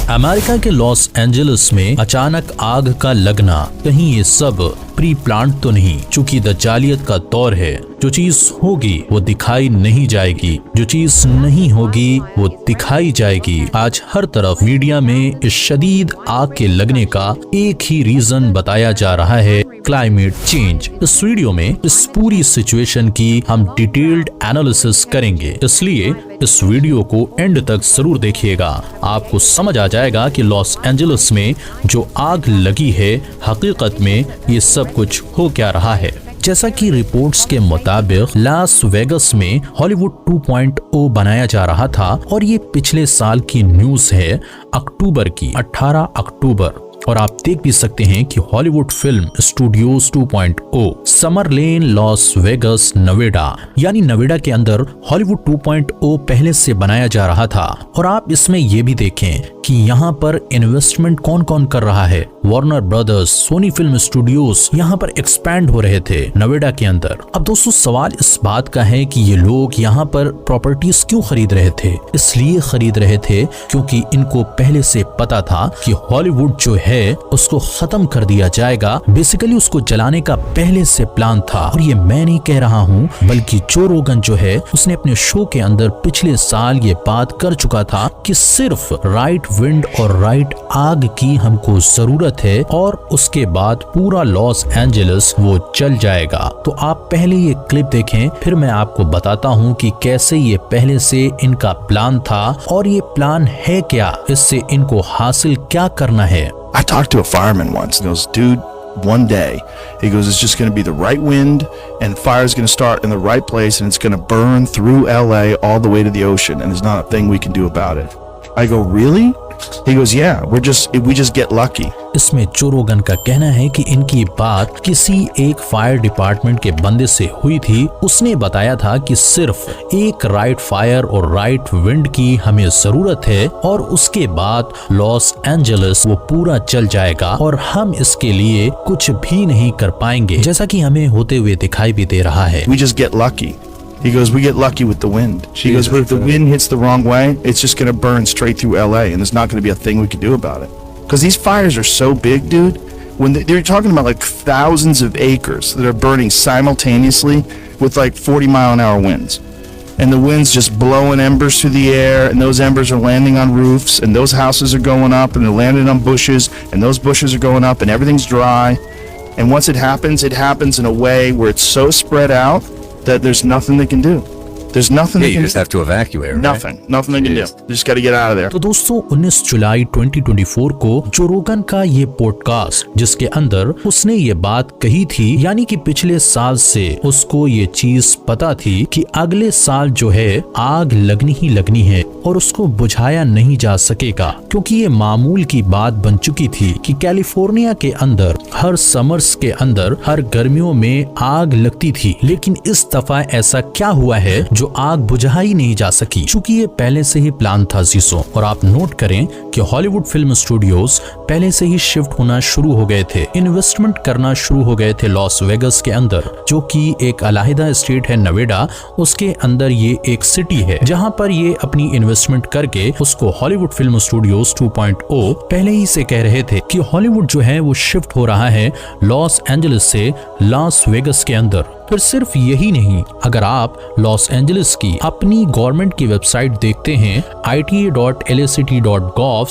America के Los Angeles में अचानक आग का लगना, कहीं ये सब प्री प्लान तो नहीं? चूंकि दज्जालियत का दौर है, जो चीज होगी वो दिखाई नहीं जाएगी, जो चीज नहीं होगी वो दिखाई जाएगी। आज हर तरफ मीडिया में इस शदीद आग के लगने का एक ही रीजन बताया जा रहा है, क्लाइमेट चेंज। इस वीडियो में इस पूरी सिचुएशन की हम डिटेल्ड एनालिसिस करेंगे, इसलिए इस वीडियो को एंड तक जरूर देखिएगा। आपको समझ आ जाएगा कि लॉस एंजलिस में जो आग लगी है, हकीकत में ये सब कुछ हो क्या रहा है। जैसा कि रिपोर्ट्स के मुताबिक लास वेगस में हॉलीवुड 2.0 बनाया जा रहा था और ये पिछले साल की न्यूज है, अक्टूबर की, 18 अक्टूबर। और आप देख भी सकते हैं कि हॉलीवुड फिल्म स्टूडियोज 2.0 समर लेन लॉस वेगस नवेडा, यानी नवेडा के अंदर हॉलीवुड 2.0 पहले से बनाया जा रहा था। और आप इसमें ये भी देखें कि यहाँ पर इन्वेस्टमेंट कौन कौन कर रहा है। Warner Brothers, Sony film studios यहाँ पर एक्सपैंड हो रहे थे नवेडा के अंदर। अब दोस्तों सवाल इस बात का है कि ये लोग यहाँ पर प्रॉपर्टीज क्यों खरीद रहे थे? इसलिए खरीद रहे थे क्योंकि इनको पहले से पता था कि हॉलीवुड जो है उसको खत्म कर दिया जाएगा। बेसिकली उसको जलाने का पहले से प्लान था। और ये मैं नहीं कह रहा हूँ, बल्कि जो रोगन जो है उसने अपने शो के अंदर पिछले साल ये बात कर चुका था कि सिर्फ राइट विंड और राइट आग की हमको जरूरत है और उसके बाद पूरा लॉस एंजलिस वो जल जाएगा। तो आप पहले ये क्लिप देखें, फिर मैं आपको बताता हूँ कि कैसे ये पहले से इनका प्लान था और ये प्लान है क्या, इससे इनको हासिल क्या करना है। I talked to a fireman once and he goes, dude, one day, he goes, it's just going to be the right wind and fire's going to start in the right place and it's going to burn through LA all the way to the ocean and there's not a thing we can do about it. I go, really? He goes, yeah, we just get lucky. इसमें जो रोगन का कहना है कि इनकी बात किसी एक फायर डिपार्टमेंट के बंदे से हुई थी। उसने बताया था कि सिर्फ एक राइट फायर और राइट विंड की हमें जरूरत है और उसके बाद लॉस एंजलिस वो पूरा जल जाएगा और हम इसके लिए कुछ भी नहीं कर पाएंगे, जैसा कि हमें होते हुए दिखाई भी दे रहा है। We just get lucky. He goes, we get lucky with the wind. He goes, but if the wind hits the wrong way, it's just going to burn straight through LA and there's not going to be a thing we can do about it. Because these fires are so big, dude. When they're talking about like thousands of acres that are burning simultaneously with like 40-mile-an-hour winds. And the wind's just blowing embers through the air and those embers are landing on roofs and those houses are going up and they're landing on bushes and those bushes are going up and everything's dry. And once it happens in a way where it's so spread out that there's nothing they can do. There's nothing they can do. You just have to evacuate, right? Nothing they can do. You just got to get out of there. तो दोस्तों 19 जुलाई 2024 को जो रोगन का ये podcast जिसके अंदर उसने ये बात कही थी, यानी कि पिछले साल से उसको ये चीज पता थी कि अगले साल जो है आग लगनी ही लगनी है और उसको बुझाया नहीं जा सकेगा, क्योंकि ये मामूल की बात बन चुकी थी कि कैलिफोर्निया के अंदर हर समर्स के अंदर हर गर्मियों में आग लगती थी। लेकिन इस दफा ऐसा क्या हुआ है जो आग बुझाई नहीं जा सकी, चूंकि ये पहले से ही प्लान था जीसो। और आप नोट करें कि हॉलीवुड फिल्म स्टूडियोज पहले से ही शिफ्ट होना शुरू हो गए थे, इन्वेस्टमेंट करना शुरू हो गए थे लॉस वेगस के अंदर, जो कि एक अलहदा स्टेट है नवेडा। उसके अंदर ये एक सिटी है जहां पर ये अपनी इन्वेस्टमेंट करके उसको हॉलीवुड फिल्म स्टूडियोज 2.0 पहले ही से कह रहे थे कि हॉलीवुड जो है वो शिफ्ट हो रहा है लॉस एंजलिस से लास वेगस के अंदर। फिर सिर्फ यही नहीं, अगर आप लॉस एंजलिस की अपनी गवर्नमेंट की वेबसाइट देखते हैं, ita.lact.gov,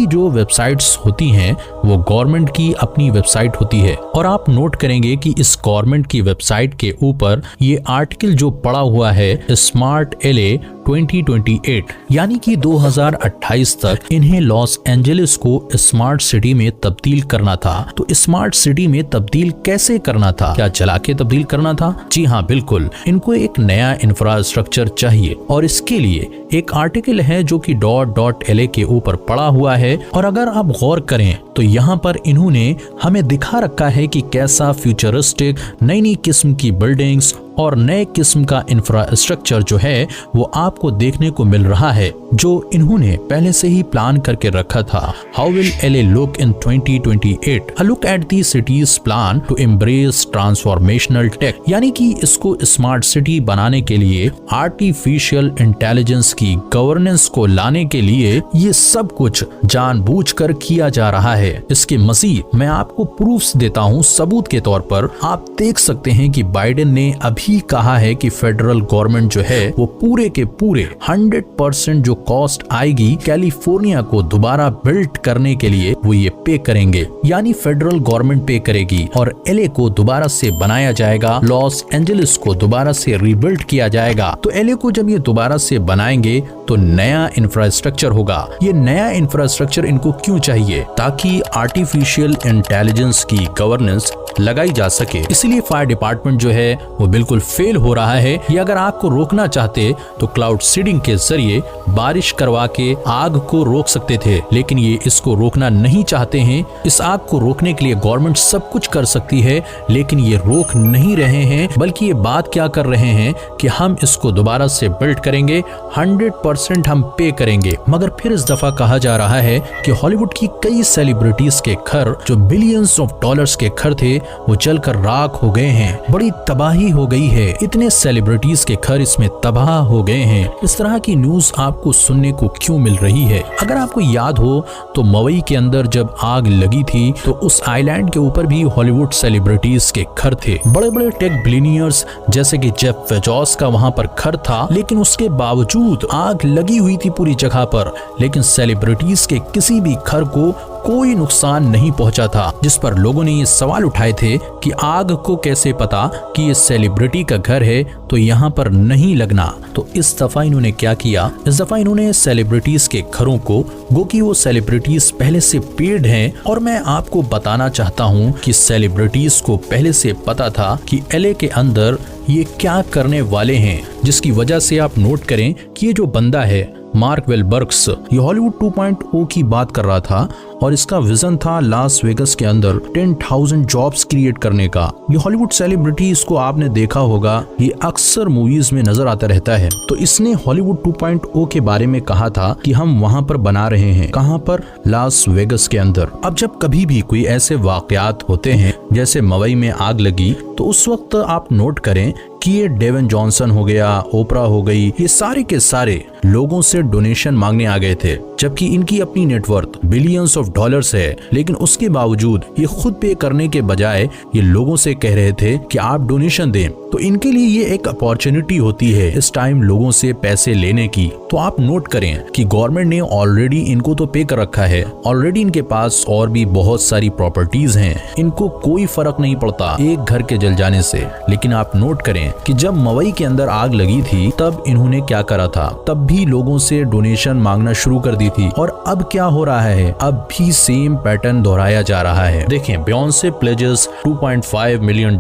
जो वेबसाइट्स होती हैं वो गवर्नमेंट की अपनी वेबसाइट होती है। और आप नोट करेंगे कि इस गवर्नमेंट की वेबसाइट के ऊपर ये आर्टिकल जो पड़ा हुआ है स्मार्ट LA 2028, यानी कि 2028 तक इन्हें लॉस एंजलिस को स्मार्ट सिटी में तब्दील करना था। तो स्मार्ट सिटी में तब्दील कैसे करना था? क्या जला के तब्दील करना था? जी हाँ, बिल्कुल। इनको एक नया इंफ्रास्ट्रक्चर चाहिए और इसके लिए एक आर्टिकल है जो कि .LA के ऊपर पड़ा हुआ है। और अगर आप गौर करें तो यहाँ पर इन्होंने हमें दिखा रखा है कि कैसा फ्यूचरिस्टिक नई नई किस्म की बिल्डिंग्स और नए किस्म का इंफ्रास्ट्रक्चर जो है वो आपको देखने को मिल रहा है, जो इन्होंने पहले से ही प्लान करके रखा था। How will LA look in 2028? A look at the city's plan to embrace transformational tech, यानी कि इसको स्मार्ट सिटी बनाने के लिए आर्टिफिशियल इंटेलिजेंस की गवर्नेंस को लाने के लिए ये सब कुछ जानबूझकर किया जा रहा है। इसके मज़ीद मैं आपको प्रूफ्स देता हूँ सबूत के तौर पर। आप देख सकते हैं कि बाइडेन ने अभी कहा है कि फेडरल गवर्नमेंट जो है वो पूरे के पूरे 100% जो कॉस्ट आएगी कैलिफोर्निया को दोबारा बिल्ड करने के लिए वो ये पे करेंगे, यानी फेडरल गवर्नमेंट पे करेगी और एलए को दोबारा से बनाया जाएगा, लॉस एंजलिस को दोबारा से रीबिल्ड किया जाएगा। तो एलए को जब ये दोबारा से बनाएंगे तो नया इंफ्रास्ट्रक्चर होगा। ये नया इंफ्रास्ट्रक्चर इनको क्यों चाहिए? ताकि आर्टिफिशियल इंटेलिजेंस की गवर्नेंस लगाई जा सके। इसलिए फायर डिपार्टमेंट जो है वो बिल्कुल फेल हो रहा है। ये अगर आग को रोकना चाहते तो क्लाउड सीडिंग के जरिए बारिश करवा के आग को रोक सकते थे, लेकिन ये इसको रोकना नहीं चाहते हैं। इस आग को रोकने के लिए गवर्नमेंट सब कुछ कर सकती है, लेकिन ये रोक नहीं रहे हैं, बल्कि ये बात क्या कर रहे हैं कि हम इसको दोबारा से बिल्ड करेंगे, 100% हम पे करेंगे। मगर फिर इस दफा कहा जा रहा है कि हॉलीवुड की कई सेलिब्रिटीज के घर जो बिलियंस ऑफ डॉलर्स के घर थे वो जलकर राख हो गए हैं। बड़ी तबाही हो गई है। इतने सेलिब्रिटीज के घर इसमें तबाह हो गए हैं। इस तरह की न्यूज आपको सुनने को क्यों मिल रही है? अगर आपको याद हो तो मवई के अंदर जब आग लगी थी तो उस आइलैंड के ऊपर भी हॉलीवुड सेलिब्रिटीज के घर थे। बड़े बड़े टेक बिलियनियर्स जैसे कि जेफ बेजोस का वहां पर घर था, लेकिन उसके बावजूद आग लगी हुई थी पूरी जगह पर, लेकिन सेलिब्रिटीज के किसी भी घर को कोई नुकसान नहीं पहुंचा था। जिस पर लोगों ने ये सवाल उठाए थे कि आग को कैसे पता कि ये सेलिब्रिटी का घर है तो यहाँ पर नहीं लगना। तो इस दफा इन्होंने क्या किया? इस दफा इन्होंने सेलिब्रिटीज के घरों को, गो कि वो सेलिब्रिटीज पहले से पेड हैं, और मैं आपको बताना चाहता हूँ कि सेलिब्रिटीज को पहले से पता था कि एलए के अंदर ये क्या करने वाले हैं, जिसकी वजह से आप नोट करें कि ये जो बंदा है मार्क वेलबर्ग्स, ये हॉलीवुड 2.0 की बात कर रहा था और इसका विजन था लास वेगस के अंदर 10,000 जॉब्स क्रिएट करने का। ये हॉलीवुड सेलिब्रिटी, इसको आपने देखा होगा, ये अक्सर मूवीज में नजर आता रहता है। तो इसने हॉलीवुड 2.0 के बारे में कहा था कि हम वहां पर बना रहे हैं। कहां पर? लास वेगस के अंदर। अब जब कभी भी कोई ऐसे वाकयात होते हैं जैसे मवई में आग लगी, तो उस वक्त आप नोट करें कि ये डेवन जॉनसन हो गया, ओपरा हो गई, ये सारे के सारे लोगों से डोनेशन मांगने आ गए थे, जबकि इनकी अपनी नेटवर्थ बिलियंस ऑफ डॉलर्स है। लेकिन उसके बावजूद ये खुद पे करने के बजाय ये लोगों से कह रहे थे कि आप डोनेशन दें। तो इनके लिए ये एक अपॉर्चुनिटी होती है इस टाइम लोगों से पैसे लेने की। तो आप नोट करें कि गवर्नमेंट ने ऑलरेडी इनको तो पे कर रखा है, ऑलरेडी इनके पास और भी बहुत सारी प्रॉपर्टीज हैं, इनको कोई फर्क नहीं पड़ता एक घर के जल जाने से। लेकिन आप नोट करें कि जब मवई के अंदर आग लगी थी तब इन्होंने क्या करा था? तब भी लोगों से डोनेशन मांगना शुरू कर दी थी। और अब क्या हो रहा है? अब भी सेम पैटर्न दोहराया जा रहा है। देखें, बियोंसे pledges $2.5 million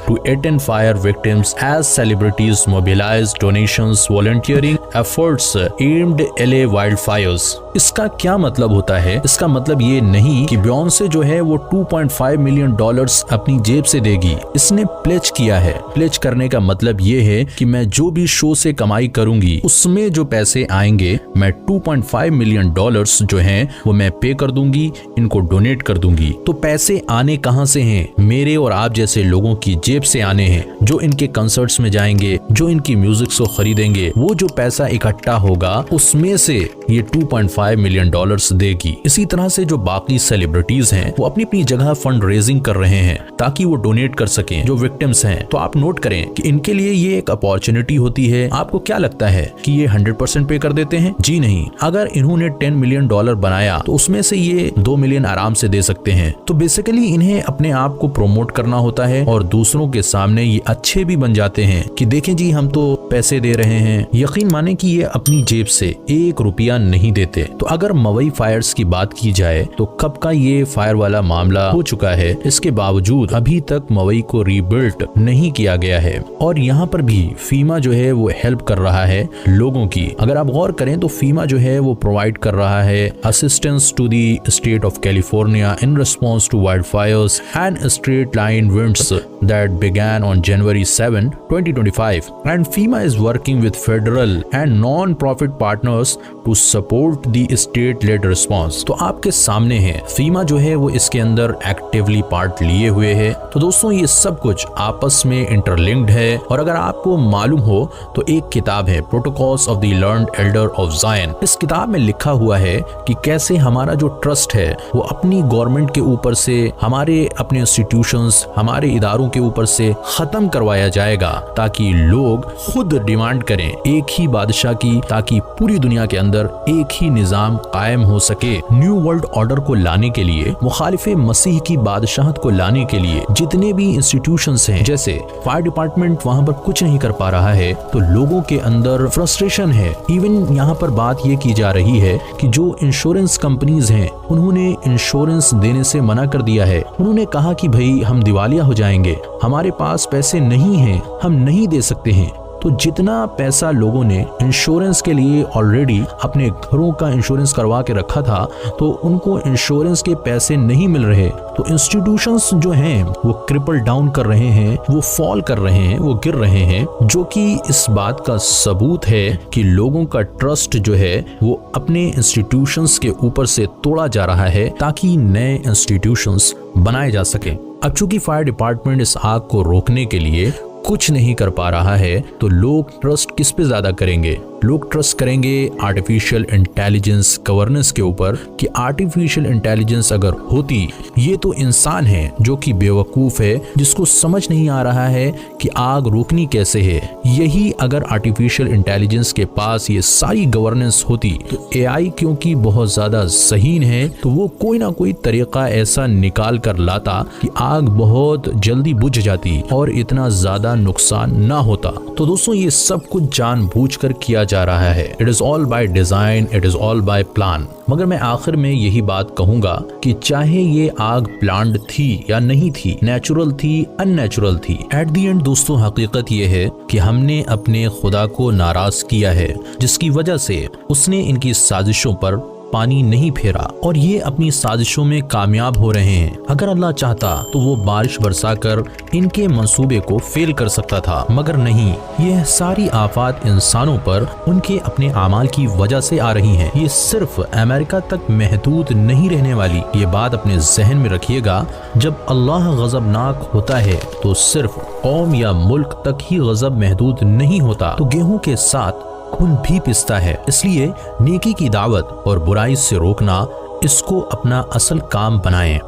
to attend fire victims as celebrities mobilize donations volunteering efforts aimed LA wildfires। इसका क्या मतलब होता है? इसका मतलब ये नहीं कि बियोंसे जो है वो $2.5 million अपनी जेब से देगी। इसने प्लेज किया है। प्लेज करने का मतलब ये है कि मैं जो भी शो से कमाई करूंगी उसमें जो पैसे आएंगे मैं $2.5 million जो हैं वो मैं पे कर दूंगी, इनको डोनेट कर दूंगी। तो पैसे आने कहां से हैं? मेरे और आप जैसे लोगों की जेब से आने हैं, जो इनके कंसर्ट्स में जाएंगे, जो इनकी म्यूजिक को खरीदेंगे। वो जो पैसा इकट्ठा होगा उसमें से ये $2.5 million देगी। इसी तरह से जो बाकी सेलिब्रिटीज हैं वो अपनी अपनी जगह फंड रेजिंग कर रहे हैं ताकि वो डोनेट कर सकें जो विक्टिम्स हैं। तो आप नोट करें कि इनके लिए ये एक अपॉर्चुनिटी होती है। आपको क्या लगता है कि ये 100% पे कर देते हैं? जी नहीं। अगर इन्होंने $10 million बनाया तो उसमें से ये $2 million आराम से दे सकते हैं। तो बेसिकली इन्हें अपने आप को प्रमोट करना होता है और दूसरों के सामने ये अच्छे भी बन जाते हैं कि देखें जी हम तो पैसे दे रहे हैं। यकीन माने कि ये अपनी जेब से $1 नहीं देते। तो अगर मवई फायर्स की बात की जाए तो कब का ये फायर वाला मामला हो चुका है, इसके बावजूद अभी तक मवई को रीबिल्ड नहीं किया गया है। और यहाँ पर भी फीमा जो है वो हेल्प कर रहा है लोगों की। अगर आप गौर करें तो फीमा जो है वो प्रोवाइड कर रहा है assistance to the state of California in response to wild fires and straight line winds that began on January 7, 2025, and FEMA is working with federal and non-profit partners to support the state-led response। तो आपके सामने है FEMA जो है वो इसके अंदर actively part लिए हुए है। तो दोस्तों ये सब कुछ आपस में इंटरलिंक्ड है। और अगर आपको मालूम हो तो एक किताब है protocols of the learned elder of Zion. इस किताब में लिखा हुआ है कि कैसे हमारा जो ट्रस्ट है वो अपनी गवर्नमेंट के ऊपर से, हमारे अपने इंस्टीट्यूशंस, हमारे इदारों के ऊपर से खत्म करवाया जाएगा, ताकि लोग खुद डिमांड करें एक ही बादशाह की, ताकि पूरी दुनिया के अंदर एक ही निजाम कायम हो सके। न्यू वर्ल्ड ऑर्डर को लाने के लिए, मुखालिफे मसीह की बादशाहत को लाने के लिए जितने भी इंस्टीट्यूशंस हैं, जैसे फायर डिपार्टमेंट वहां पर कुछ नहीं कर पा रहा है तो लोगों के अंदर फ्रस्ट्रेशन है। इवन यहाँ पर बात ये की जा रही है कि जो इंश्योरेंस कंपनीज हैं उन्होंने इंश्योरेंस देने से मना कर दिया है। उन्होंने कहा कि भाई हम दिवालिया हो जाएंगे, हमारे पास पैसे नहीं हैं, हम नहीं दे सकते हैं। तो जितना पैसा लोगों ने इंश्योरेंस के लिए ऑलरेडी अपने घरों का इंश्योरेंस करवा के रखा था, तो उनको इंश्योरेंस के पैसे नहीं मिल रहे। तो इंस्टीट्यूशंस जो हैं वो क्रिपल डाउन कर रहे हैं, वो फॉल कर रहे हैं, वो गिर रहे हैं, जो कि इस बात का सबूत है कि लोगों का ट्रस्ट जो है वो अपने इंस्टीट्यूशंस के ऊपर से तोड़ा जा रहा है, ताकि नए इंस्टीट्यूशंस बनाए जा सके। अब चूंकि फायर डिपार्टमेंट इस आग को रोकने के लिए कुछ नहीं कर पा रहा है, तो लोग ट्रस्ट किस पे ज्यादा करेंगे? लोग ट्रस्ट करेंगे आर्टिफिशियल इंटेलिजेंस गवर्नेंस के ऊपर, कि आर्टिफिशियल इंटेलिजेंस अगर होती, ये तो इंसान है जो कि बेवकूफ है, जिसको समझ नहीं आ रहा है कि आग रोकनी कैसे है। यही अगर आर्टिफिशियल इंटेलिजेंस के पास ये सारी गवर्नेंस होती, तो एआई क्योंकि बहुत ज्यादा ज़हीन है, तो वो कोई ना कोई तरीका ऐसा निकाल कर लाता कि आग बहुत जल्दी बुझ जाती और इतना ज्यादा नुकसान ना होता। तो दोस्तों ये सब कुछ जानबूझकर किया जा रहा है। It is all by design, it is all by plan. मगर मैं आखिर में यही बात कहूंगा कि चाहे ये आग प्लान्ड थी या नहीं थी, नेचुरल थी, अननेचुरल थी, एट द एंड दोस्तों हकीकत ये है कि हमने अपने खुदा को नाराज किया है, जिसकी वजह से उसने इनकी साजिशों पर पानी नहीं फेरा और ये अपनी साजिशों में कामयाब हो रहे हैं। अगर अल्लाह चाहता तो वो बारिश बरसाकर इनके मंसूबे को फेल कर सकता था, मगर नहीं। यह सारी आफात इंसानों पर उनके अपने आमाल की वजह से आ रही हैं। ये सिर्फ अमेरिका तक महदूद नहीं रहने वाली। ये बात अपने जहन में रखिएगा, जब अल्लाह गजबनाक होता है तो सिर्फ कौम या मुल्क तक ही गजब महदूद नहीं होता, तो गेहूं के साथ खून भी पिसता है। इसलिए नेकी की दावत और बुराई से रोकना, इसको अपना असल काम बनाएं।